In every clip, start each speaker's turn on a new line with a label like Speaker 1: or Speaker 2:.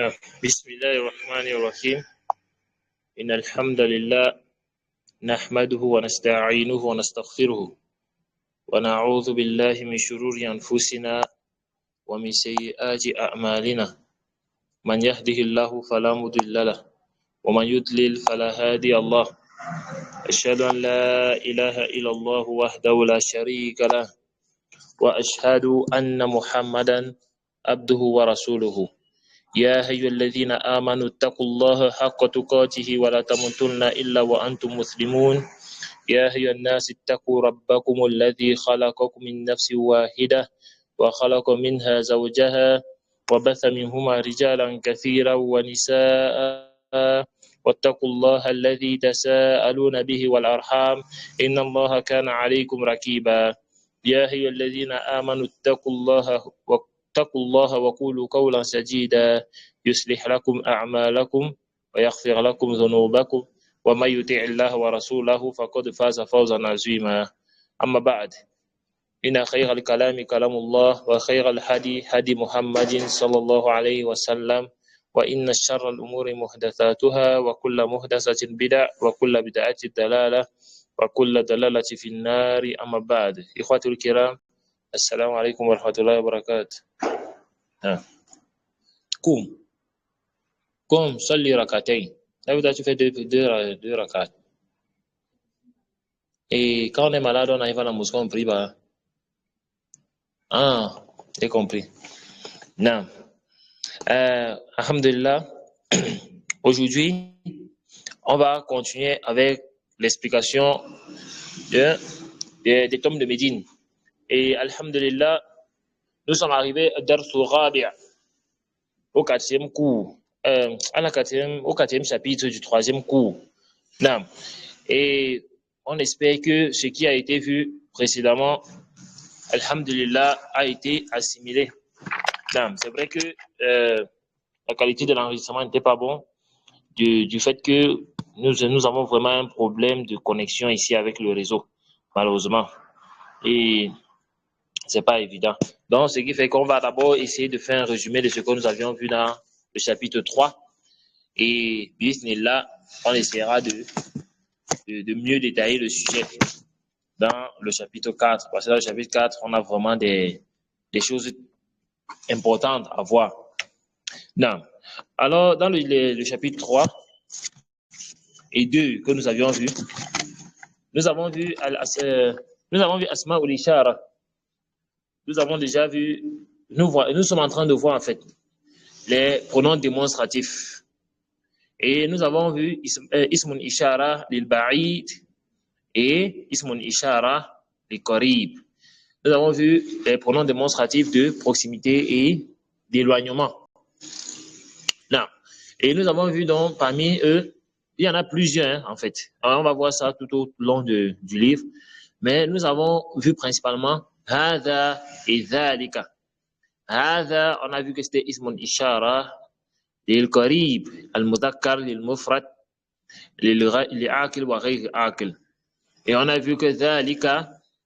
Speaker 1: بسم الله الرحمن الرحيم إن الحمد لله نحمده ونستعينه ونستغفره ونعوذ بالله من شرور أنفسنا ومن سيئات أعمالنا من يهده الله فلا مضل له ومن يضلل فلا هادي له أشهد أن لا إله إلا الله وحده لا شريك له وأشهد أن محمدا عبده ورسوله يا أيها الذين آمنوا اتقوا الله حق تقاته ولا تموتن إلا وأنتم مسلمون يا أيها الناس اتقوا ربكم الذي خلقكم من نفس واحدة وخلق منها زوجها وبث منهما رجالا كثيرا ونساء واتقوا الله الذي تساءلون به والأرحام إن الله كان عليكم رقيبا يا أيها الذين آمنوا اتقوا الله وقولوا قولا سديدا يصلح لكم أعمالكم ويغفر لكم ذنوبكم ومن يطع الله ورسوله فقد فاز فوزا عظيما أما بعد إن خير الكلام كلام الله وخير الهدي هدي محمد صلى الله عليه وسلم وإن شر الأمور محدثاتها وكل محدثة بدعة وكل بدعة ضلالة وكل ضلالة في النار أما بعد إخوة الكرام السلام عليكم ورحمة الله وبركاته. قم صلي ركعتين. D'habitude, tu fais deux rakats. Et quand on est malade, on arrive à la mosquée, on prie. J'ai compris. Non. Alhamdulillah. Aujourd'hui, on va continuer avec l'explication des tomes de Médine. Et alhamdulillah, nous sommes arrivés à Darsul Rabi', au quatrième cours, au quatrième chapitre du troisième cours. Non. Et on espère que ce qui a été vu précédemment, alhamdulillah, a été assimilé. Non. C'est vrai que la qualité de l'enregistrement n'était pas bon du fait que nous avons vraiment un problème de connexion ici avec le réseau, malheureusement. Et c'est pas évident. Donc, ce qui fait qu'on va d'abord essayer de faire un résumé de ce que nous avions vu dans le chapitre 3. Et, bismillah, on essaiera de mieux détailler le sujet dans le chapitre 4. Parce que dans le chapitre 4, on a vraiment des choses importantes à voir. Non. Alors, dans le chapitre 3 et 2 que nous avions vu, nous avons vu Asma ul Ishara. Nous avons déjà vu, nous sommes en train de voir en fait les pronoms démonstratifs. Et nous avons vu Ismun Ishara lil Ba'id et Ismun Ishara lil Qarib. Nous avons vu les pronoms démonstratifs de proximité et d'éloignement. Là. Et nous avons vu donc parmi eux, il y en a plusieurs en fait. Alors, on va voir ça tout au long du livre. Mais nous avons vu principalement هذا et ذلك. هذا, on a vu que c'était اسم إشارة للقريب المذكر للمفرد للعاقل وغير عاقل. Et on a vu que ذلك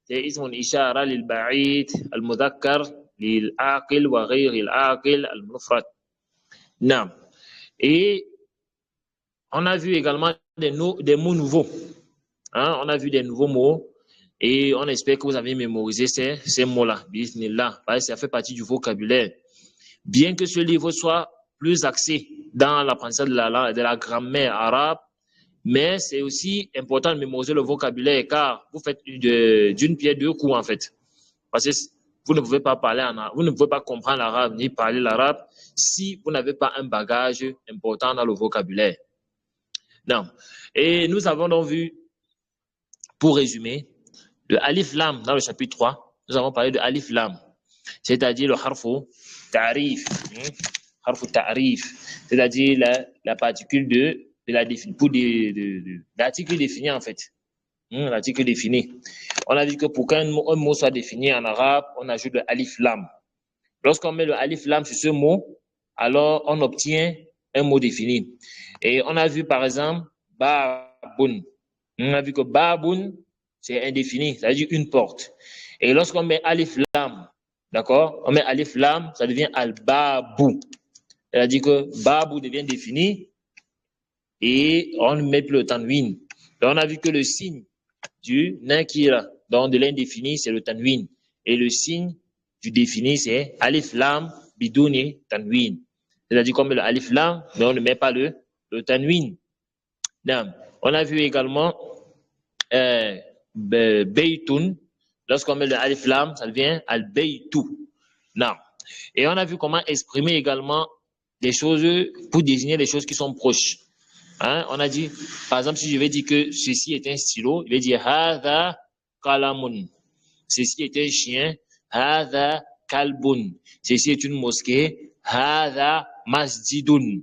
Speaker 1: c'est اسم إشارة للبعيد المذكر للعاقل وغير العاقل المفرد. نعم. Et on a vu également des mots nouveaux. On a vu des nouveaux mots. Et on espère que vous avez mémorisé ces mots-là, bismillah, parce que ça fait partie du vocabulaire. Bien que ce livre soit plus axé dans l'apprentissage de la grammaire arabe, mais c'est aussi important de mémoriser le vocabulaire, car vous faites d'une pierre deux coups en fait. Parce que vous ne pouvez pas parler en arabe, vous ne pouvez pas comprendre l'arabe ni parler l'arabe si vous n'avez pas un bagage important dans le vocabulaire. Non. Et nous avons donc vu, pour résumer, le alif lam dans le chapitre 3, nous avons parlé de alif lam, c'est-à-dire le harfu ta'rif, c'est-à-dire la particule de l'article défini en fait, l'article défini. On a dit que pour qu'un mot soit défini en arabe, on ajoute le alif lam. Lorsqu'on met le alif lam sur ce mot, alors on obtient un mot défini. Et on a vu par exemple babun. On a vu que babun c'est indéfini, ça veut dire une porte. Et lorsqu'on met alif lam, d'accord, on met alif lam, ça devient al-babu. Elle a dit que Babu devient défini et on ne met plus le tanwin. Donc, on a vu que le signe du nakira, donc de l'indéfini, c'est le tanwin. Et le signe du défini, c'est alif lam bidouni tanwin. C'est-à-dire comme le alif lam, mais on ne met pas le tanwin. On a vu également Beytun, lorsqu'on met le alif lam, ça devient al-Beytu. Et on a vu comment exprimer également des choses pour désigner les choses qui sont proches. Hein? On a dit, par exemple, si je vais dire que ceci est un stylo, je vais dire Hadha kalamun. Ceci est un chien, Hadha kalbun. Ceci est une mosquée, Hadha masjidun.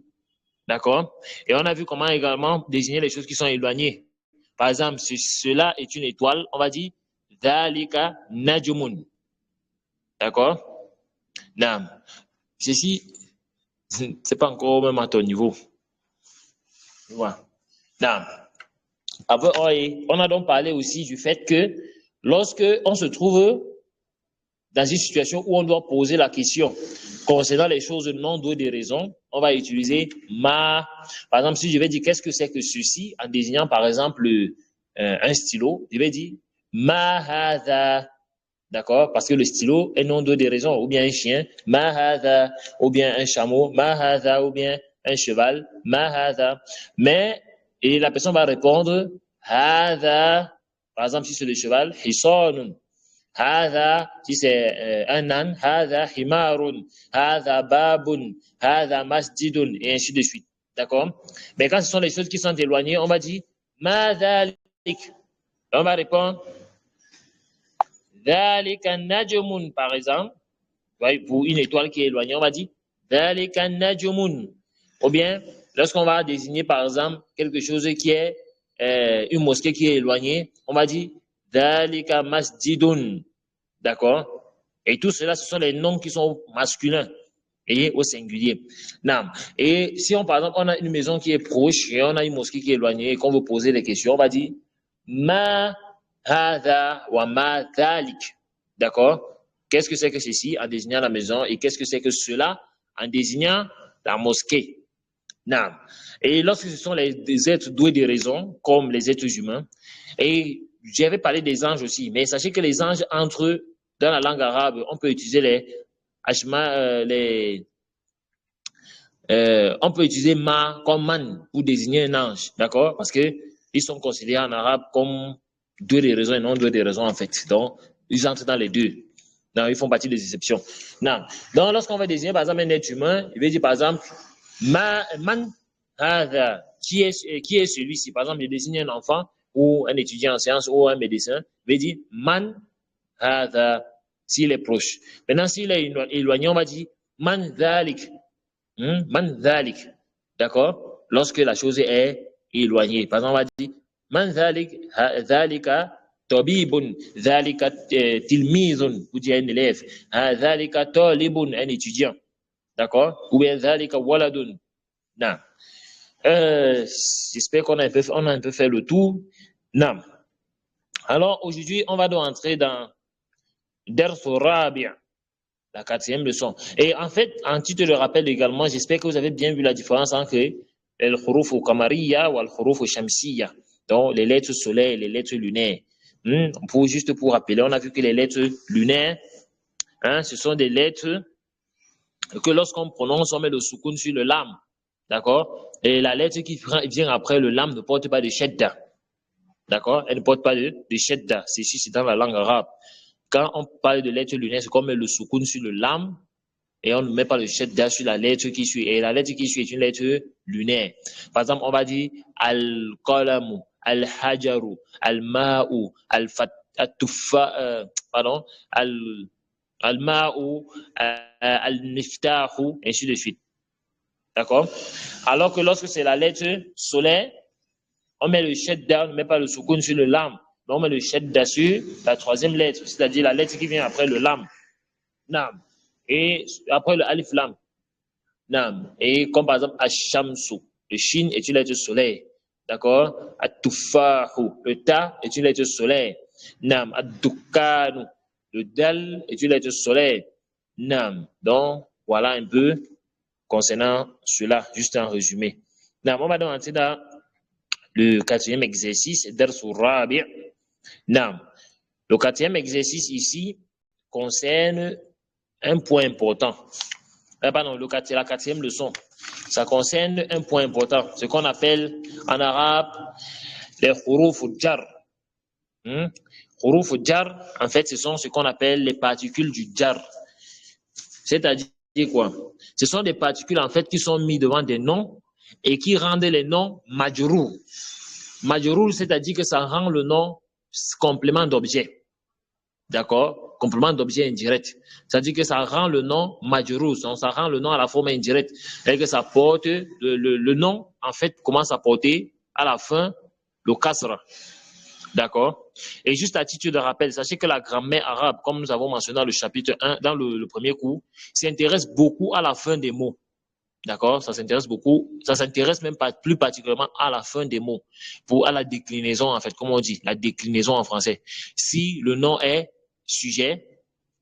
Speaker 1: D'accord? Et on a vu comment également désigner les choses qui sont éloignées. Par exemple, si cela est une étoile, on va dire Dhalika najmun. D'accord? Non. Ceci, c'est pas encore même à ton niveau. Voilà. Non. Après, on a donc parlé aussi du fait que lorsque on se trouve dans une situation où on doit poser la question concernant les choses non douées de raison, on va utiliser ma. Par exemple, si je vais dire qu'est-ce que c'est que ceci, en désignant par exemple un stylo, je vais dire ma hadha. D'accord? Parce que le stylo est non doué de raison, ou bien un chien, ma hadha, ou bien un chameau, ma hadha, ou bien un cheval, ma hadha. Mais, et la personne va répondre hadha. Par exemple, si c'est le cheval, hisanun. Hadha, si c'est un âne, hadha himarun, hadha babun, hadha masjidun, et ainsi de suite. D'accord? Mais quand ce sont les choses qui sont éloignées, on va dire ma dhalik. On va répondre dhalika najmun, par exemple. Pour une étoile qui est éloignée, on va dire dhalika najmun. Ou bien, lorsqu'on va désigner, par exemple, quelque chose qui est une mosquée qui est éloignée, on va dire dhalika masjidun. D'accord? Et tout cela, ce sont les noms qui sont masculins et au singulier. Et si par exemple, on a une maison qui est proche et on a une mosquée qui est éloignée et qu'on veut poser des questions, on va dire ma hadha wa ma dhalik. D'accord? Qu'est-ce que c'est que ceci en désignant la maison et qu'est-ce que c'est que cela en désignant la mosquée? Et lorsque ce sont des êtres doués de raison, comme les êtres humains, et j'avais parlé des anges aussi, mais sachez que les anges, entre eux, dans la langue arabe, on peut utiliser on peut utiliser ma comme man pour désigner un ange, d'accord? Parce que ils sont considérés en arabe comme doués de raison et non doués de raison en fait. Donc, ils entrent dans les deux. Non, ils font partie des exceptions. Non. Donc, lorsqu'on va désigner par exemple un être humain, il veut dire par exemple man hadha, qui est celui-ci? Par exemple, je désigne un enfant ou un étudiant en sciences ou un médecin, il veut dire man hadha, s'il est proche. Maintenant, s'il est éloigné, on va dire man dhalik. Man dhalik. D'accord? Lorsque la chose est éloignée. Par exemple, on va dire man dhalik, dhalika tabibun, dhalika tilmizun, ou dire un élève, dhalika talibun, un étudiant. D'accord? Ou bien dhalika waladun. Non. J'espère qu'on a un peu fait le tour. Non. Alors, aujourd'hui, on va donc entrer dans Dars Rabi', la quatrième leçon. Et en fait, en titre de rappel également, j'espère que vous avez bien vu la différence entre le huruf au kamariya ou le huruf au shamsiya. Donc, les lettres solaires et les lettres lunaires. Juste pour rappeler, on a vu que les lettres lunaires, ce sont des lettres que lorsqu'on prononce, on met le soukoun sur le lam. D'accord? Et la lettre qui vient après le lam ne porte pas de shadda. D'accord? Elle ne porte pas de shadda. C'est dans la langue arabe. Quand on parle de lettre lunaire, c'est qu'on met le soukoun sur le lam et on ne met pas le shadda sur la lettre qui suit. Et la lettre qui suit est une lettre lunaire. Par exemple, on va dire al-qalamu, al-hajaru, al-ma'u, al-tufa, pardon, al-ma'u, al-niftahu, ainsi de suite. D'accord? Alors que lorsque c'est la lettre solaire, on met le shadda, on ne met pas le soukoun sur le lam. Donc on met le shadda sur la troisième lettre, c'est-à-dire la lettre qui vient après le lam. Nam. Et après le alif lam. Nam. Et comme par exemple Ashamsu, le shin est une lettre solaire. D'accord? At-tufahu, le ta est une lettre solaire. Nam. Ad-dukkanu, le dal est une lettre solaire. Nam. Donc voilà un peu concernant cela, juste en résumé. On va donc entrer dans le quatrième exercice, Darsu Rabi'. Le quatrième exercice ici concerne un point important. Pardon, la quatrième leçon. Ça concerne un point important, ce qu'on appelle en arabe les huruf jar. Huruf jar, en fait, ce sont ce qu'on appelle les particules du jar. C'est-à-dire quoi? Ce sont des particules, en fait, qui sont mises devant des noms et qui rendent les noms majrour. Majrour, c'est-à-dire que ça rend le nom complément d'objet. D'accord? Complément d'objet indirect. C'est-à-dire que ça rend le nom majrour, ça rend le nom à la forme indirecte. Et que ça porte, le nom, en fait, commence à porter à la fin le kasra. D'accord? Et juste à titre de rappel, sachez que la grammaire arabe, comme nous avons mentionné dans le chapitre 1, dans le premier cours, s'intéresse beaucoup à la fin des mots. D'accord? Ça s'intéresse beaucoup, ça s'intéresse même pas plus particulièrement à la fin des mots, à la déclinaison, en fait, comme on dit, la déclinaison en français. Si le nom est sujet,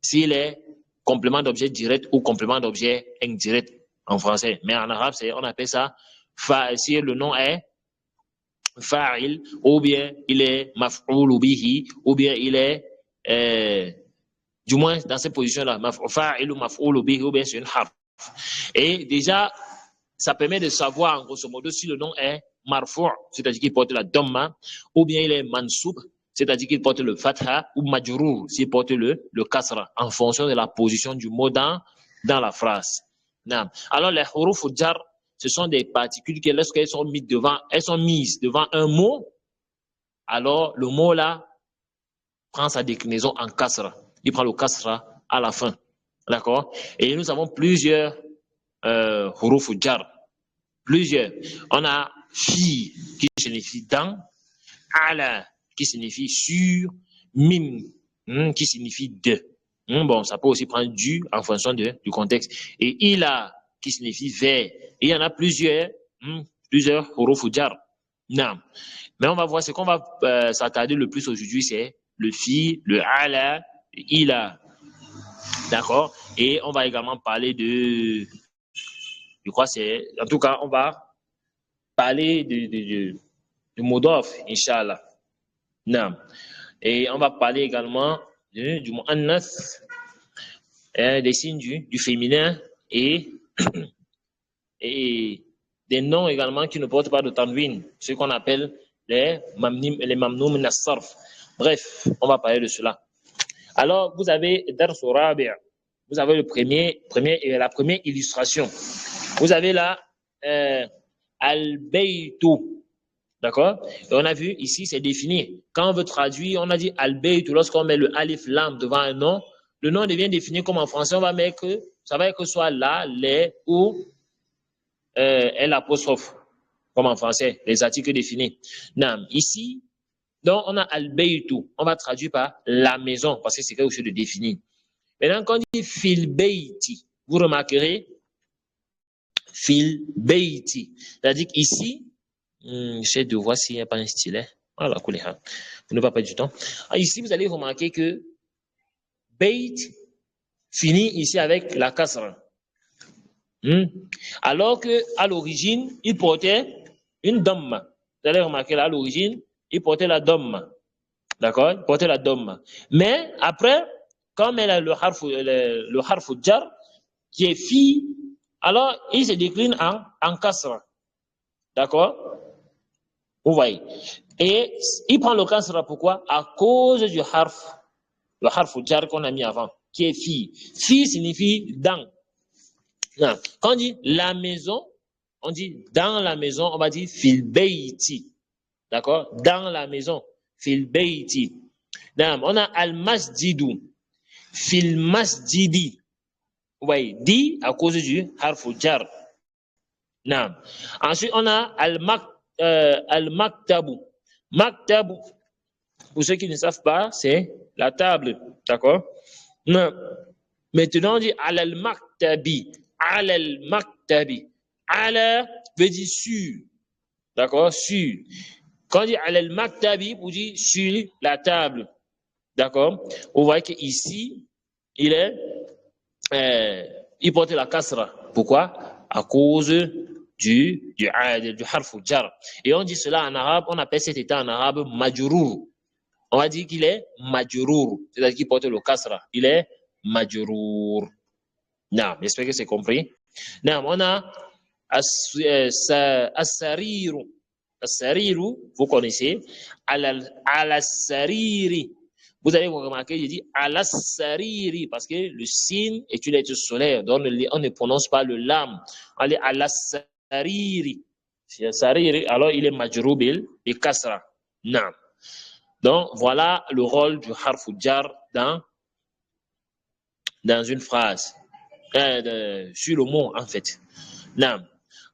Speaker 1: s'il est complément d'objet direct ou complément d'objet indirect en français. Mais en arabe, on appelle ça, si le nom est fa'il, ou bien il est maf'oul bihi, ou bien il est, du moins dans cette position-là, fa'il ou maf'oul bihi, ou bien c'est une harf. Et déjà, ça permet de savoir, en grosso modo, si le nom est marfou', c'est-à-dire qu'il porte la dhamma, ou bien il est mansoub, c'est-à-dire qu'il porte le fatha, ou majrour, s'il porte le kasra, en fonction de la position du mot dans la phrase. Alors, les huruf jar, ce sont des particules qui, lorsqu'elles sont mises devant un mot, alors le mot là prend sa déclinaison en kasra. Il prend le kasra à la fin. D'accord? Et nous avons plusieurs huruf jar. Plusieurs. On a fi qui signifie dans, ala qui signifie sur, mim qui signifie de. Bon, ça peut aussi prendre du en fonction du contexte. Et ila qui signifie vers. Et il y en a plusieurs huruf jar. Non. Mais on va voir ce qu'on va s'attarder le plus aujourd'hui, c'est le fi, le ala, le ila. D'accord? Et on va également parler de, je crois c'est, en tout cas, on va parler de Modof, Inch'Allah. Non. Et on va parler également du mu'annas, des signes du féminin et des noms également qui ne portent pas de tanwin, ce qu'on appelle les mamnoum nas-sarf. Bref, on va parler de cela. Alors, vous avez Darsu Rabi', vous avez la première illustration. Vous avez là Al-Baytu. D'accord? Et on a vu ici, c'est défini. Quand on veut traduire, on a dit Al-Baytu. Lorsqu'on met le alif lam devant un nom, le nom devient défini comme en français. On va mettre que ça va être soit là, les ou l'apostrophe, comme en français, les articles définis. Non, ici, donc on a Al-Baytu. On va traduire par la maison, parce que c'est quelque chose de défini. Maintenant, quand on dit Fil Bayti, vous remarquerez Fil Bayti. C'est-à-dire qu'ici, j'essaie de voir s'il n'y a pas un stylet. Voilà, pour ne pas perdre du temps. Ici, vous allez remarquer que Bayt finit ici avec la kasra. Alors qu'à l'origine, il portait une dhamma. Vous allez remarquer là, à l'origine, il portait la dhamma. D'accord? Il portait la dhamma. Mais après, quand il a le harf jar, qui est fi, alors il se décline en kasra. D'accord? Vous voyez. Et il prend le kasra, pourquoi? À cause du harf, le harf jar qu'on a mis avant, qui est fi. Fi signifie dans. Non. Quand on dit la maison, on dit dans la maison, on va dire fil bayti. D'accord? Dans la maison, fil bayti. On a al-masjidu, fil masjidi. Vous voyez, dit à cause du harf jar. Non. Ensuite, on a al-maktabu. Maktabu, pour ceux qui ne savent pas, c'est la table. D'accord? Non. Maintenant, on dit al-maktabi. Al-maktabi. Ala veut dire sur. D'accord? Sur. Quand on dit al-maktabi, vous dites sur la table. D'accord? Vous voyez qu'ici, il porte la kasra. Pourquoi? à cause du harf jar. Et on dit cela en arabe, on appelle cet état en arabe majrour. On va dire qu'il est majrour, c'est-à-dire qu'il porte le kasra. Il est majrour. Non, j'espère que c'est compris. Non, on a as-sariru. As-sariru, vous connaissez. Al-sariri. Vous allez vous remarquer, je dis al-sariri parce que le sin est une lettre solaire. Donc on ne prononce pas le lam. On dit al-sariri. C'est sariri, alors il est majroubil et kasra. Non. Donc voilà le rôle du harf jar dans une phrase. Sur le mot en fait. Non.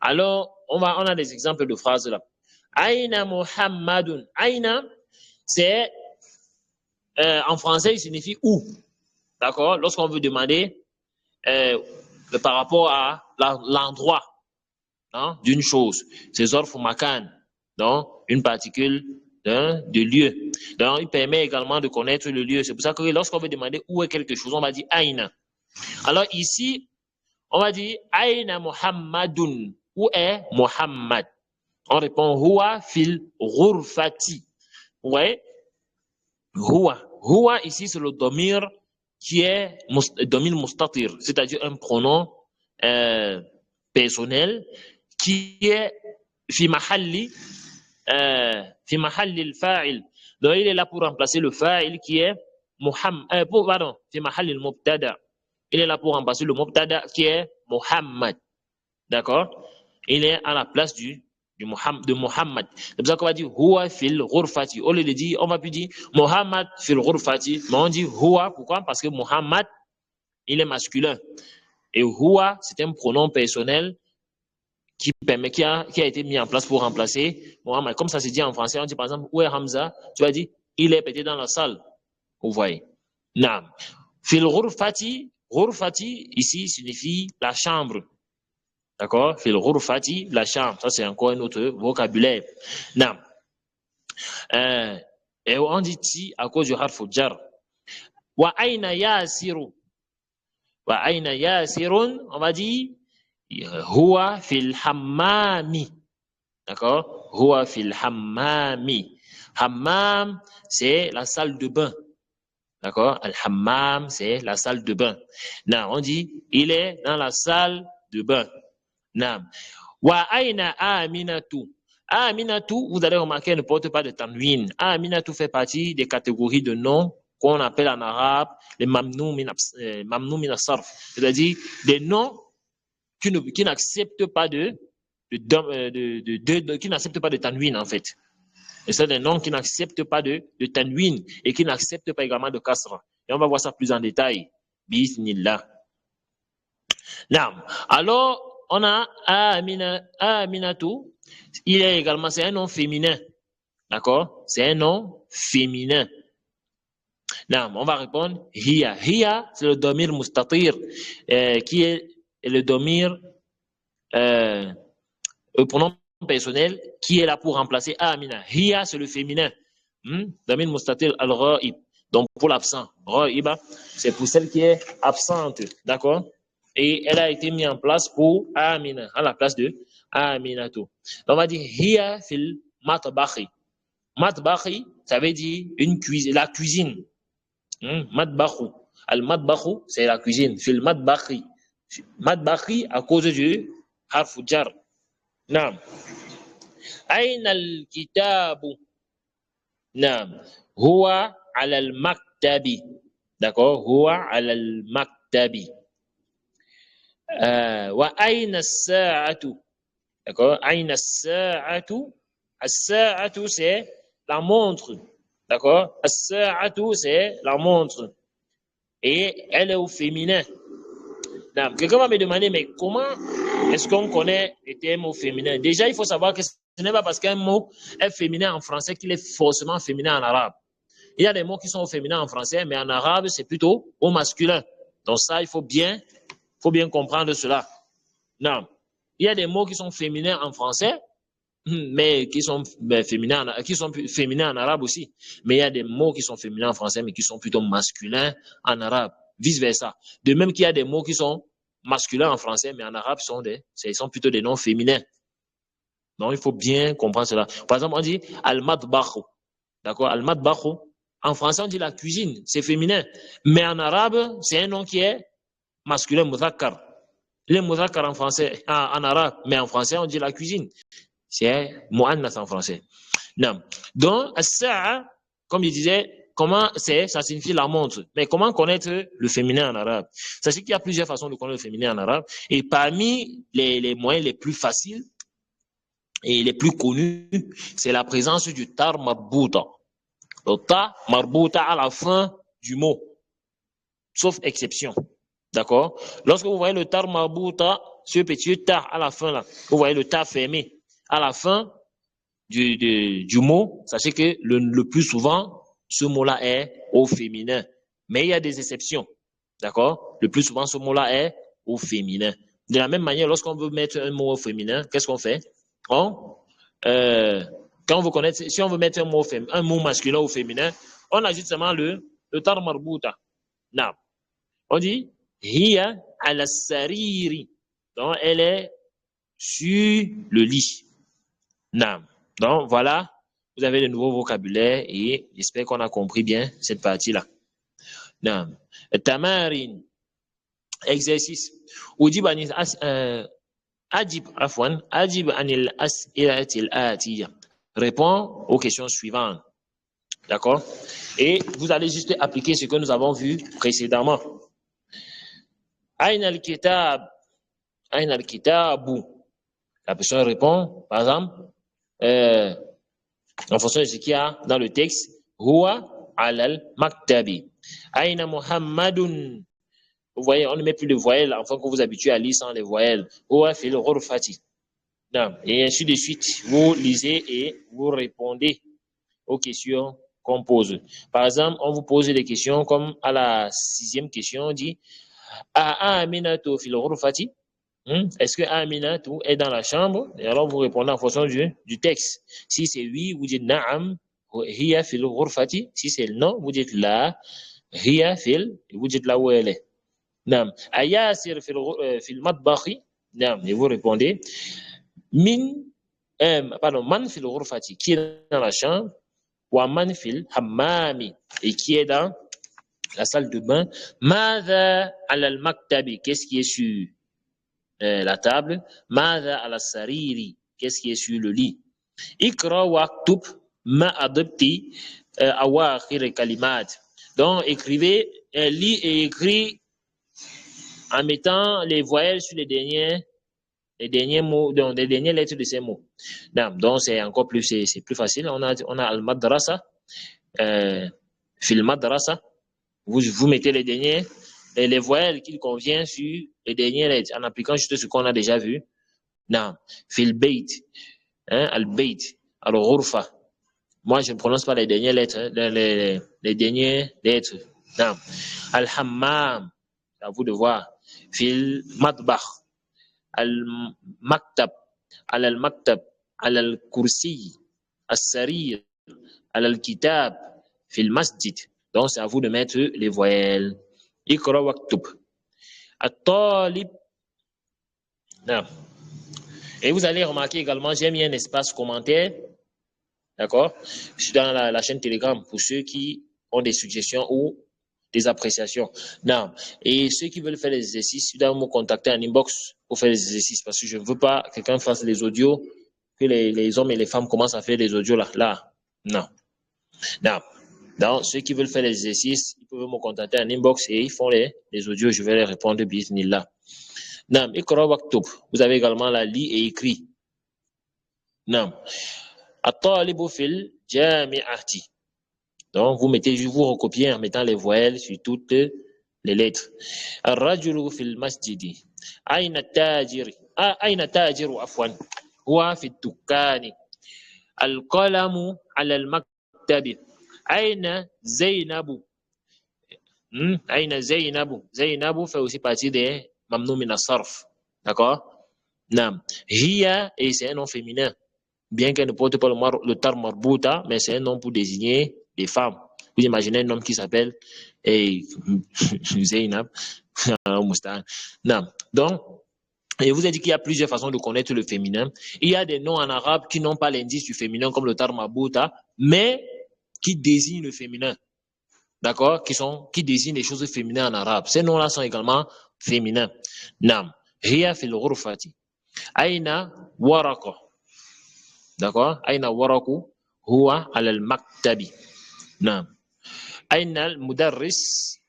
Speaker 1: Alors, on a des exemples de phrases là. Aina Muhammadun. Aina, c'est en français, il signifie où. D'accord? Lorsqu'on veut demander par rapport à l'endroit hein, d'une chose. C'est zorf makan, donc une particule de lieu. Donc, il permet également de connaître le lieu. C'est pour ça que lorsqu'on veut demander où est quelque chose, on va dire Aina. Alors ici, on va dire Aina Muhammadun. Où est Muhammad? On répond Huwa fil ghurfati. Ouais. Huwa. Huwa ici c'est le domir qui est domir mustatir, c'est-à-dire un pronom personnel qui est fi mahalli al-fa'il. Donc il est là pour remplacer le fa'il qui est Muhammad. Pardon, fi mahalli al-mubtada. Il est là pour remplacer le mubtada qui est Muhammad. D'accord? Il est à la place de Muhammad. C'est pour ça qu'on va dire Huwa fil ghurfati. Au lieu de dire, on va plus dire Muhammad fil ghurfati, mais on dit Huwa. Pourquoi? Parce que Muhammad, il est masculin. Et Huwa, c'est un pronom personnel qui a été mis en place pour remplacer Muhammad. Comme ça se dit en français, on dit par exemple, où est Hamza? Tu vas dire, il est peut-être dans la salle. Vous voyez. Naam. Fil ghurfati, ghurfati, ici, signifie la chambre. D'accord? Fil ghurfati, la chambre. Ça, c'est encore un autre vocabulaire. Naam. Et on dit ti à cause du harf jar. Wa aina yasiru. Wa aina yasirun, on va dire huwa fil hammami. D'accord? Huwa fil hammami. Hammam, c'est la salle de bain. D'accord? Al-hammam, c'est la salle de bain. Non, on dit il est dans la salle de bain. Non. Wa aina aminatu. Aminatu, vous allez remarquer, ne porte pas de tanwin. Aminatu fait partie des catégories de noms qu'on appelle en arabe les mamnou min as-sarf, c'est-à-dire des noms qui n'acceptent pas qui n'acceptent pas de tanwin en fait. Et c'est des noms qui n'acceptent pas de tanwin et qui n'acceptent pas également de kasra. Et on va voir ça plus en détail. Bismillah. Naam. Alors, on a Aminatu. Il est également, c'est un nom féminin. D'accord? C'est un nom féminin. Naam. On va répondre Hiya. Hiya, c'est le domir mustatir, qui est le domir, le pronom personnel qui est là pour remplacer Amina. Hiya, c'est le féminin. Domir mustatir al-ra'ib. Donc, pour l'absent. Ra'iba, c'est pour celle qui est absente. D'accord? Et elle a été mise en place pour Amina, à la place de Aminatu. On va dire Hiya fil matbakhi. Matbakhi, ça veut dire une cuisine, la cuisine. Matbakhu. Al-matbakhu, c'est la cuisine. Fil matbakhi. Matbakhi à cause du harf jar. Naam. Aina al-kitabu. Naam. Huwa ala al-maktabi. D'accord? Huwa ala al-maktabi. Wa aina as-sa'atu. D'accord? Aina as-sa'atu. As-sa'atu, c'est la montre. D'accord? As-sa'atu, c'est la montre. Et elle est au féminin. Quelqu'un va me demander, mais comment est-ce qu'on connaît les termes au féminin? Déjà, il faut savoir que ce n'est pas parce qu'un mot est féminin en français qu'il est forcément féminin en arabe. Il y a des mots qui sont au féminin en français, mais en arabe, c'est plutôt au masculin. Donc ça, il faut bien comprendre cela. Non. Il y a des mots qui sont féminins en français, mais qui sont féminins en arabe aussi. Mais il y a des mots qui sont féminins en français, mais qui sont plutôt masculins en arabe. Vice versa. De même qu'il y a des mots qui sont masculins en français, mais en arabe, ce sont plutôt des noms féminins. Donc, il faut bien comprendre cela. Par exemple, on dit al-matbakh. D'accord? Al-matbakh. En français, on dit la cuisine. C'est féminin. Mais en arabe, c'est un nom qui est masculin, muzakkar. Le muzakkar en français, en arabe, mais en français, on dit la cuisine. C'est mu'annas en français. Non. Donc, as-sa'a, comme il disait, comment c'est? Ça signifie la montre. Mais comment connaître le féminin en arabe? Sachez qu'il y a plusieurs façons de connaître le féminin en arabe. Et parmi les moyens les plus faciles et les plus connus, c'est la présence du tar marbouta. Le tar marbouta à la fin du mot. Sauf exception. D'accord? Lorsque vous voyez le tar marbouta, ce petit tar à la fin là, vous voyez le tar fermé à la fin du mot, sachez que le plus souvent, ce mot-là est au féminin. Mais il y a des exceptions. D'accord? Le plus souvent, ce mot-là est au féminin. De la même manière, lorsqu'on veut mettre un mot au féminin, qu'est-ce qu'on fait? Quand on veut connaître, si on veut mettre un mot masculin au féminin, on ajoute seulement le tar marbuta. Non. On dit hiya ala sariri. Donc, elle est sur le lit. Non. Donc, voilà, vous avez le nouveau vocabulaire et j'espère qu'on a compris bien cette partie-là. Non. Tamarin, exercice. Ujib anil as'ilatil atiya. Réponds aux questions suivantes. D'accord? Et vous allez juste appliquer ce que nous avons vu précédemment. Aïna al-kitab. Aïna al-kitabu. La personne répond, par exemple, en fonction de ce qu'il y a dans le texte, Huwa alal maktabi. Aïna Muhammadun. Vous voyez, on ne met plus de voyelles, enfin que vous habituez à lire sans les voyelles. Huwa fil ghurfati. Et ainsi de suite, vous lisez et vous répondez aux questions qu'on pose. Par exemple, on vous pose des questions comme à la 6e question, on dit Aminatu fil ghurfati. Est-ce que Aminatu est dans la chambre? Et alors vous répondez en fonction du texte. Si c'est oui, vous dites Na'am, hiya fil ghurfati. Si c'est non, vous dites la, hiya fil, vous dites là où elle est. Na'am. Ayasir fil matbakhi. Na'am. Et vous répondez man fil ghurfati, qui est dans la chambre, wa man fil hammami, et qui est dans la salle de bain. Madha ala al-maktabi, qu'est-ce qui est sur la table? Madha ala sariri, qu'est-ce qui est sur le lit? Ikra waktub ma adabti awakhir kalimat. Donc écrivez, lis et écris en mettant les voyelles sur les derniers mots, donc les dernières lettres de ces mots. Donc c'est encore plus, c'est plus facile. On a al-madrasa, fil madrasa. Vous mettez les voyelles qu'il convient sur les dernières lettres en appliquant juste ce qu'on a déjà vu. Fil bayt, al-bayt, al-ghurfa. Moi, je ne prononce pas les dernières lettres, les dernières lettres. Al-hammam, à vous de voir. Fil matbakh. Al-maktab, al-maktab, al-kursi, al-sarir, al-kitab, fil masjid. Donc, c'est à vous de mettre les voyelles. Ikra waktub. At-talib. Et vous allez remarquer également, j'ai mis un espace commentaire. D'accord? Je suis dans la chaîne Telegram pour ceux qui ont des suggestions ou des appréciations. Et ceux qui veulent faire les exercices, ils doivent me contacter en inbox pour faire les exercices parce que je ne veux pas que quelqu'un fasse les audios, que les hommes et les femmes commencent à faire des audios là. Non. Donc, ceux qui veulent faire les exercices, ils peuvent me contacter en inbox et ils font les audios. Je vais les répondre bismillah. Ikra waktub. Vous avez également la lit et écrit. At-talibu fil jami'ati. Donc, vous recopiez en mettant les voyelles sur toutes les lettres. Ar-rajulu fil masjidi. Aina tajiru afwan. Huwa fi dukkani. Al-qalamu ala al-maktabi. Aina Zainabu. Aina Zainabu. Zainabu fait aussi partie des mamnou min as-sarf. D'accord? Hiya, et c'est un nom féminin. Bien qu'elle ne porte pas le terme marbuta, mais c'est un nom pour désigner des femmes. Vous imaginez un homme qui s'appelle Zainab. Non. Donc, je vous ai dit qu'il y a plusieurs façons de connaître le féminin. Il y a des noms en arabe qui n'ont pas l'indice du féminin, comme le tarmabouta, mais qui désignent le féminin. D'accord? Qui désignent les choses féminines en arabe. Ces noms-là sont également féminins. Nam. Hiya fil ghurfati. Aina waraka. D'accord? Aina waraku huwa ala al-maktabi. Nam. Aina al-mudarris.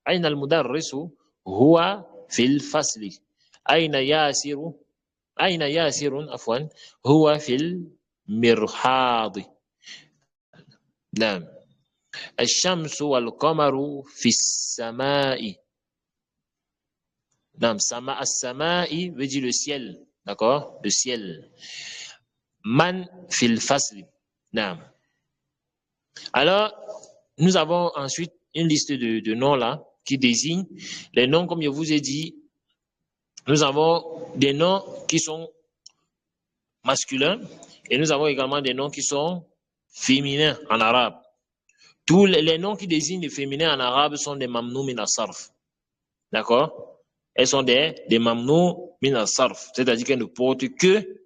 Speaker 1: Aina al-mudarrisu huwa fil fasli. أين ياسر أين ياسر عفوا هو في المرحاض. نعم. الشمس والقمر في السماء. نعم. سماء السماء veut dire le ciel. D'accord? Le ciel. Man fil fasli. نعم. Alors, nous avons ensuite une liste de noms là qui désignent les noms, comme je vous ai dit. Nous avons des noms qui sont masculins et nous avons également des noms qui sont féminins en arabe. Tous les noms qui désignent les féminins en arabe sont des mamnou min as-sarf. D'accord? Elles sont des mamnou min as-sarf, c'est-à-dire qu'elles ne portent que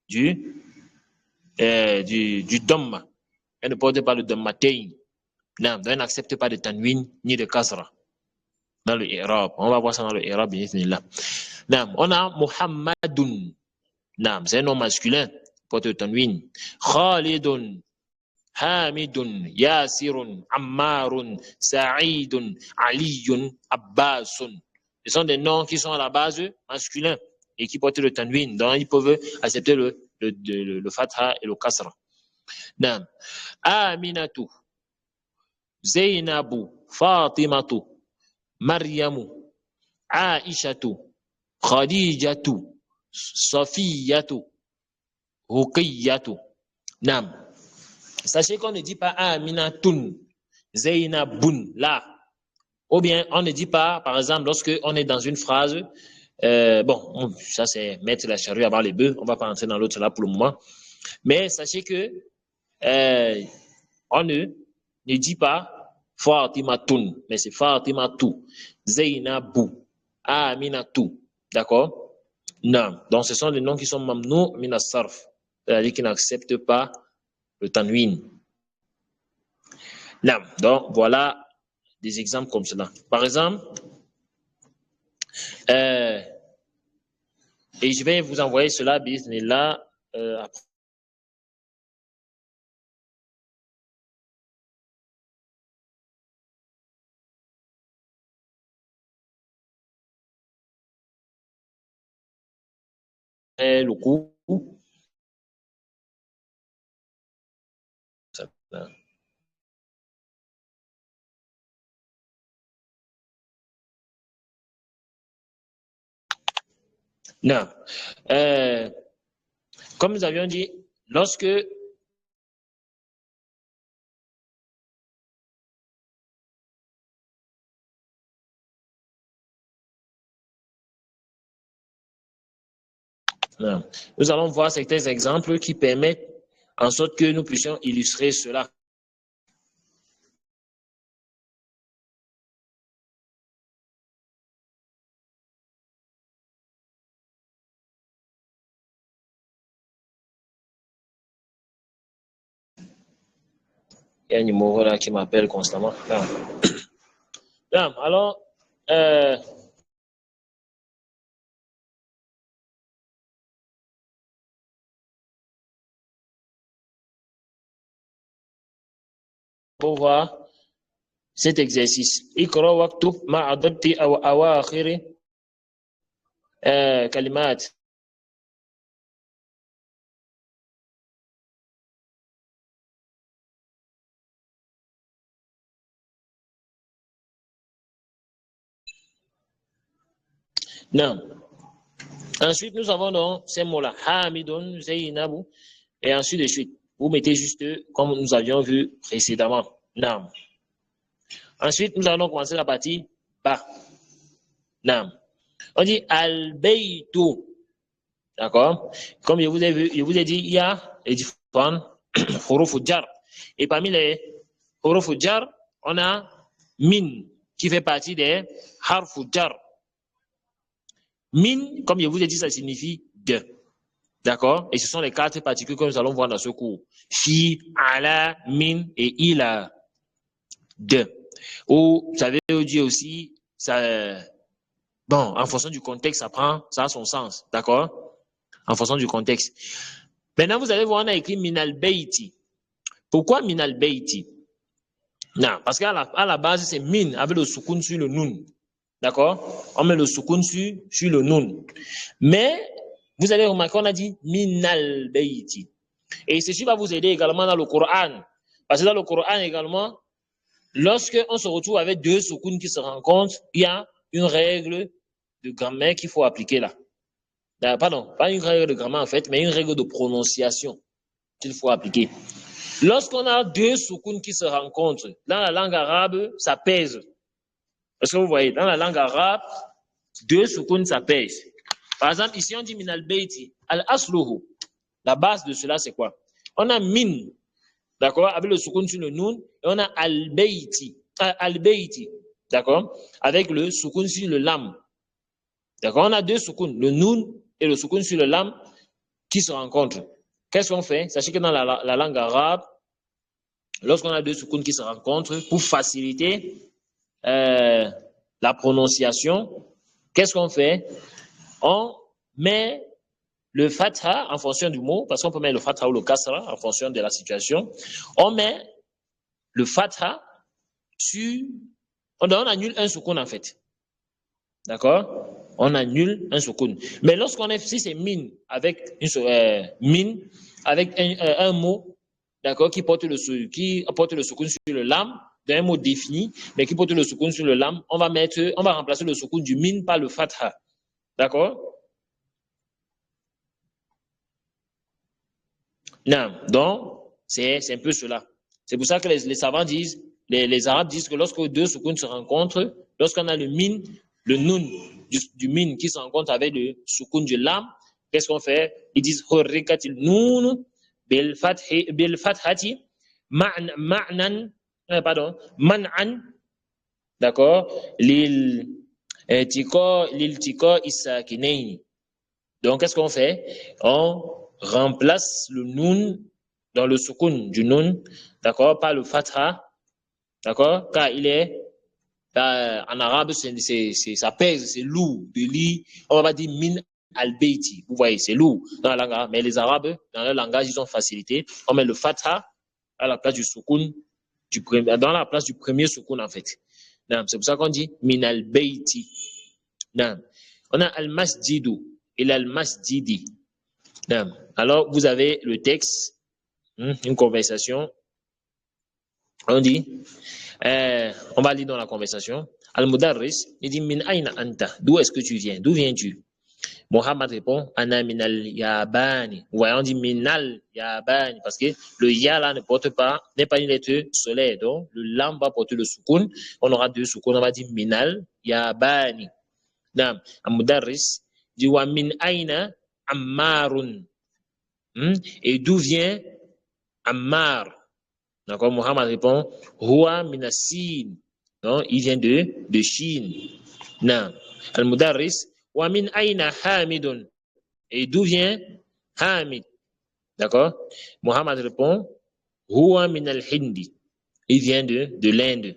Speaker 1: du dhamma. Elles ne portent pas le dhammatein. Non, elles n'acceptent pas de tanwin ni de kasra. Dans le i'rab. On va voir ça dans le i'rab, bismillah. On a Muhammadun. C'est un nom masculin, porte tanwin. Khalidun, Hamidun, Yasirun, Ammarun, Sa'idun, Aliyun, Abbasun. Ce sont des noms qui sont à la base masculins et qui portent le tanwin. Donc, ils peuvent accepter le fatha et le kasra. Aminatu, Zainabu, Fatimatu, Maryamu, Aishatu, Khadijatu, Safiyatu, Ruqiyatu. Nam. Sachez qu'on ne dit pas Aminatun, Zainabun, là. Ou bien on ne dit pas, par exemple, lorsque on est dans une phrase, bon, ça c'est mettre la charrue avant les bœufs, on ne va pas entrer dans l'autre là pour le moment. Mais sachez que on ne dit pas Fatimatun, mais c'est Fatimatu, Zainabu, Aminatu. D'accord? Non. Donc, ce sont des noms qui sont mamnou min as-sarf, c'est-à-dire qui n'acceptent pas le tanwin. Non. Donc, voilà des exemples comme cela. Par exemple, et je vais vous envoyer cela, bismillah, après. Le coup. Non. Comme nous avions dit, lorsque non. Nous allons voir certains exemples qui permettent en sorte que nous puissions illustrer cela. Il y a un numéro là qui m'appelle constamment. Non. Non. Alors, pour voir cet exercice. Ikra waktub ma'adabti awakhiri kalimat. Non. Ensuite, nous avons donc ces mots-là. Hamidun, Zainabu, et ainsi de suite. Vous mettez juste comme nous avions vu précédemment. Non. Ensuite, nous allons commencer la partie ba. Non. On dit al-baytu. D'accord? Comme je vous ai dit, il y a les différents huruf jar. Et parmi les huruf jar, on a min. qui fait partie des harfu jar. Min, comme je vous ai dit, ça signifie de. D'accord? Et ce sont les 4 particules que nous allons voir dans ce cours. Fi, ala, min et ila. De. Ou, vous savez, on dit aussi, ça, bon, en fonction du contexte, ça a son sens. D'accord? En fonction du contexte. Maintenant, vous allez voir, on a écrit minal beiti. Pourquoi minal beiti? Non, parce qu'à la base, c'est min avec le soukoun sur le nun. D'accord? On met le soukoun sur le nun. Mais, vous allez remarquer, on a dit minal beiti. Et ceci va vous aider également dans le Coran. Parce que dans le Coran également, lorsque on se retrouve avec 2 soukouns qui se rencontrent, il y a une règle de grammaire qu'il faut appliquer là. Pardon, pas une règle de grammaire en fait, mais une règle de prononciation qu'il faut appliquer. Lorsqu'on a 2 soukouns qui se rencontrent, dans la langue arabe, ça pèse. Parce que vous voyez, dans la langue arabe, 2 soukouns, ça pèse. Par exemple, ici on dit min al-beiti, al-asluhu. La base de cela, c'est quoi? On a min, d'accord, avec le soukoun sur le nun, et on a al-beiti, d'accord, avec le soukoun sur le lam. D'accord, on a 2 soukouns, le nun et le soukoun sur le lam, qui se rencontrent. Qu'est-ce qu'on fait? Sachez que dans la langue arabe, lorsqu'on a 2 soukouns qui se rencontrent, pour faciliter la prononciation, qu'est-ce qu'on fait? On met le fatha en fonction du mot, parce qu'on peut mettre le fatha ou le kasra en fonction de la situation. On met le fatha sur... On annule un soukoun en fait. D'accord? On annule un soukoun. Mais lorsqu'on est... Si c'est min avec un mot, d'accord, qui porte le soukoun sur le lam, d'un mot défini, mais qui porte le soukoun sur le lam, on va remplacer le soukoun du min par le fatha. D'accord? Non, donc, c'est un peu cela. C'est pour ça que les savants disent, les Arabes disent que lorsque 2 soukouns se rencontrent, lorsqu'on a le min, le nun du min qui se rencontre avec le soukoun du lam, qu'est-ce qu'on fait? Ils disent hurrikatil nun bil fathati man'an, d'accord, lil tika isakinaini. Donc, qu'est-ce qu'on fait? On remplace le nun dans le soukoun du nun, d'accord, par le fatha, d'accord, car il est, en arabe, ça pèse, c'est lourd, de lit, on va dire min al-beiti, vous voyez, c'est lourd dans la langue arabe, mais les arabes, dans leur langage, ils ont facilité, on met le fatha à la place du soukoun, dans la place du premier soukoun en fait. C'est pour ça qu'on dit min al-beiti. On a al-masjidu et al-masjidi. Alors, vous avez le texte, une conversation. On dit, on va lire dans la conversation. Al-Mudarris, il dit, min aina anta, d'où est-ce que tu viens? D'où viens-tu? Mohammed répond, ana minal yabani. Vous voyez, on dit minal yabani, parce que le ya là n'est pas une lettre solaire. Donc, le lam va porter le soukoun. On aura 2 soukoun, on va dire minal yabani. Al-Mudarris dit, wa min aina ammarun. Et d'où vient Ammar? D'accord, Mohammed répond, Huwa minassin. Donc, il vient de Chine. Al-Mudarris, wa min aina Hamidun. Et d'où vient Hamid? D'accord, Mohammed répond, Huwa minal Hindi. Il vient de l'Inde.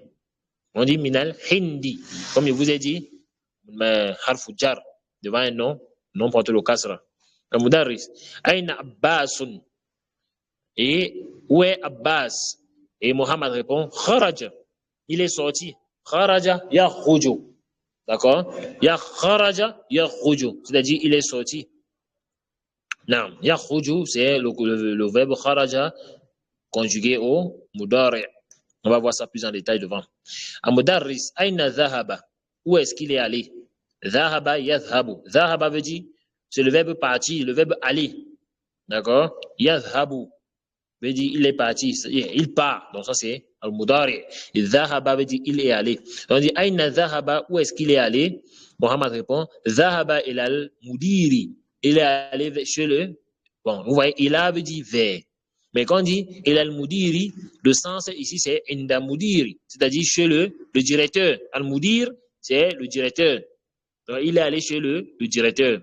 Speaker 1: On dit minal Hindi. Comme je vous ai dit, harfu jar, devant un nom porte le kasra. Al-Mudarris, aina Abbasun. Et où est Abbas? Et Mohammed répond, kharaja. Il est sorti. Kharaja yakhruju. D'accord? Kharaja yakhruju. C'est-à-dire, il est sorti. Non, yakhruju, c'est le verbe kharaja conjugué au mudari'. On va voir ça plus en détail devant. Al-Mudarris, aina dhahaba. Où est-ce qu'il est allé? Dhahaba yadhhabu. Dhahaba veut dire, c'est le verbe partir, le verbe aller. D'accord? Yadhhabu veut dire il est parti, il part. Donc ça c'est al-mudari. Et dhahaba veut dire il est allé. Donc on dit aina dhahaba, où est-ce qu'il est allé? Mohammed répond dhahaba ilal mudiri. Il est allé chez le. Bon, vous voyez, il a veut dire vers. Mais quand on dit ila al-mudiri, le sens ici c'est inda mudiri, c'est-à-dire chez le directeur. Al-mudir, c'est le directeur. Donc, il est allé chez le directeur.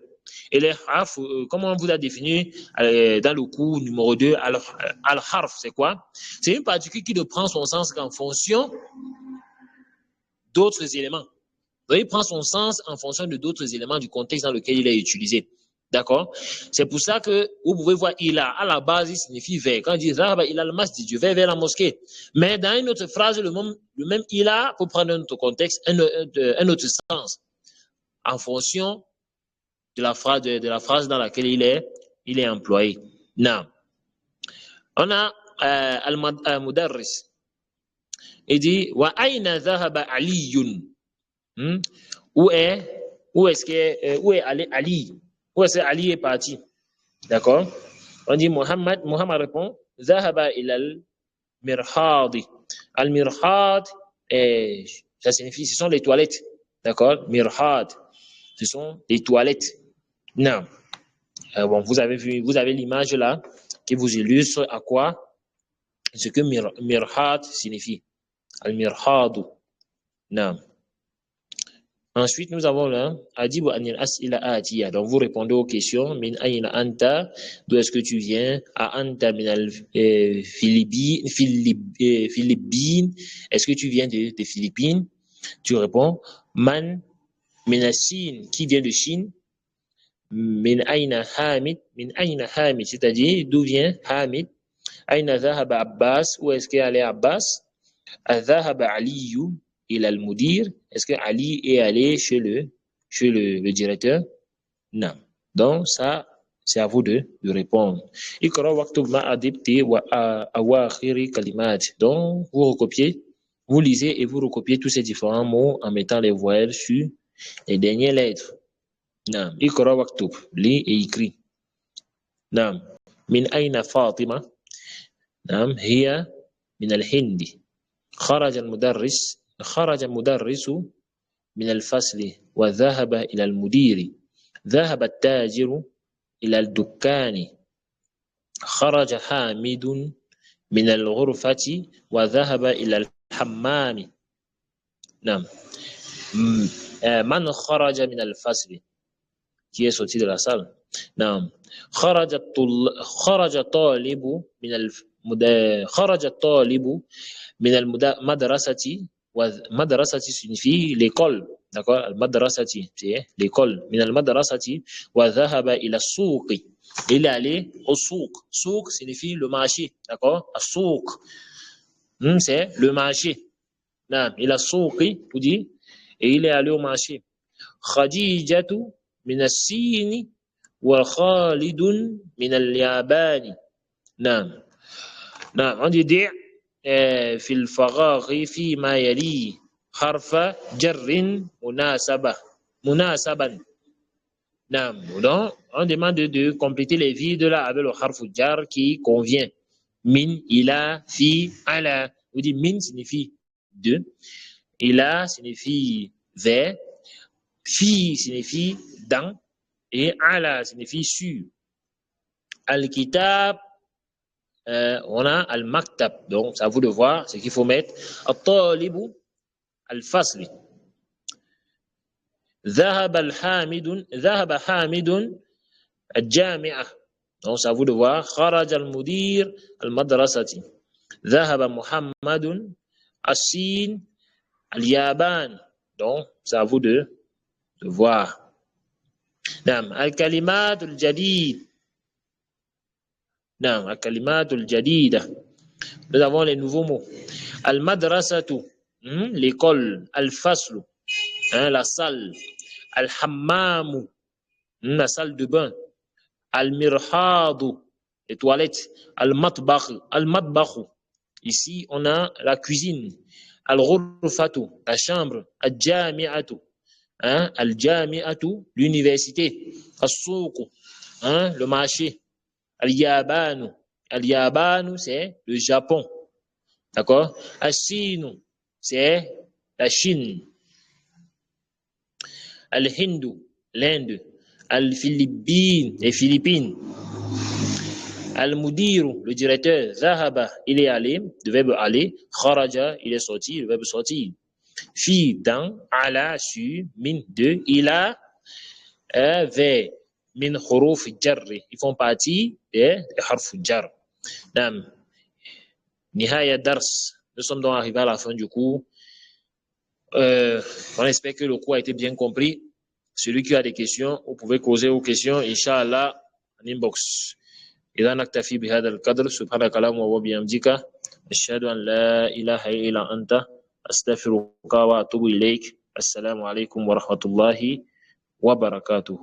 Speaker 1: Et les harf, comme on vous a défini dans le cours numéro 2, al-harf, c'est quoi? C'est une particule qui ne prend son sens qu'en fonction d'autres éléments. Donc, il prend son sens en fonction de d'autres éléments du contexte dans lequel il est utilisé. D'accord? C'est pour ça que vous pouvez voir il a, à la base, il signifie vers. Quand on dit il a le masjid, je vais vers la mosquée. Mais dans une autre phrase, le même il a, pour prendre un autre contexte, un autre sens, en fonction de la phrase dans laquelle il est employé. Non. On a al-mudarris. Il dit wa ayna dhahaba aliyun. Où est Ali? Où est-ce que Ali est parti? D'accord? On dit Muhammad répond Zahaba ilal mirhadi. Al mirhad, ça signifie, ce sont les toilettes. D'accord? Mirhad, ce sont les toilettes. Non. Bon, vous avez l'image là qui vous illustre à quoi ce que mirhad signifie. Al mirhadu. Non. Ensuite, nous avons là, Adibu anil as'ila atiya. Donc, vous répondez aux questions. Min ayna anta, d'où est-ce que tu viens? A anta min al Philippines. Est-ce que tu viens des Philippines? Tu réponds, Man min al-Chine, qui vient de Chine? Min ayna Hamid, c'est-à-dire, d'où vient Hamid? Ayna dhahaba Abbas, où est-ce qu'elle est Abbas? Dhahaba Aliyu. Il a le mudir. Est-ce que Ali est allé chez le directeur? Non. Donc, ça, c'est à vous de répondre. Ikra waktub ma adibti wa awakhiri kalimat. Donc, vous recopiez, vous lisez et vous recopiez tous ces différents mots en mettant les voyelles sur les dernières lettres. Non. Ikra waktub. Lis et écris. Non. Min ayna Fatima. Non. Hiya min al-Hindi. خرج المدرس من الفصل وذهب إلى المدير. ذهب التاجر إلى الدكان. خرج حامد من الغرفة وذهب إلى الحمام. نعم. من خرج من الفصل qui est sorti de la salle. نعم. خرج الطالب من المدرسة. ومدرسة signifie l'école. D'accord? المدرسة c'est l'école. من المدرسة وذهب إلى السوق. Il est allé au souk. Souk signifie le marché. D'accord? Souk. C'est le marché. Non, il a souqi, vous dites, et il est allé au marché. Khadijatu min as-Sin wa Khalidun min al-Yaban. Non. Non, on dit في الفراغ فيما يلي حرف جر مناسبا. Non. Donc, on demande de compléter les vides là avec le harf jar qui convient. Min, ila, fi, ala. Vous dites min signifie de, ila signifie vers, fi signifie dans, et ala signifie sur. Al-kitab, on a al-maktab. Donc, c'est à vous de voir ce qu'il faut mettre. Al-talibu, al-fasli. ذهب حامد الجامعة. Donc, c'est à vous de voir. خرج المدير المدرسة. ذهب محمد الصين اليابان. Donc, c'est à vous de voir. نعم. الكلمات الجديد. نعم. الكلمات الجديدة. Nous avons les nouveaux mots. المدرسة, l'école. الفصل, la salle. Al-Hammam, la salle de bain. Al-Mirhad, les toilettes. Al-Matbakh, ici on a la cuisine. Al-Ghurfatu, la chambre. Al-Jami'atu, Al-Jami'atu, l'université. Al-Souq, le marché. Al-Yabanu, c'est le Japon. D'accord? Al-Sinu, c'est la Chine. Al-Hindu, l'Inde. Al-Philippines, les Philippines. Al-mudiru, le directeur, zahaba, il est allé, le verbe aller, kharaja, il est sorti, le verbe sortir. Fi, dans, ala, sur, min, de, ila, vers, min, huruf, jarri. Ils font partie des harf jar. Nam, nihaya dars. Nous sommes donc arrivés à la fin du cours. On espère que le cours a été bien compris. Celui qui a des questions, vous pouvez causer vos questions, Inch'Allah, en inbox. إذا نكتفي بهذا القدر سبحانك اللهم وبحمدك أشهد أن لا إله إلا أنت أستغفرك وأتوب إليك السلام عليكم ورحمة الله وبركاته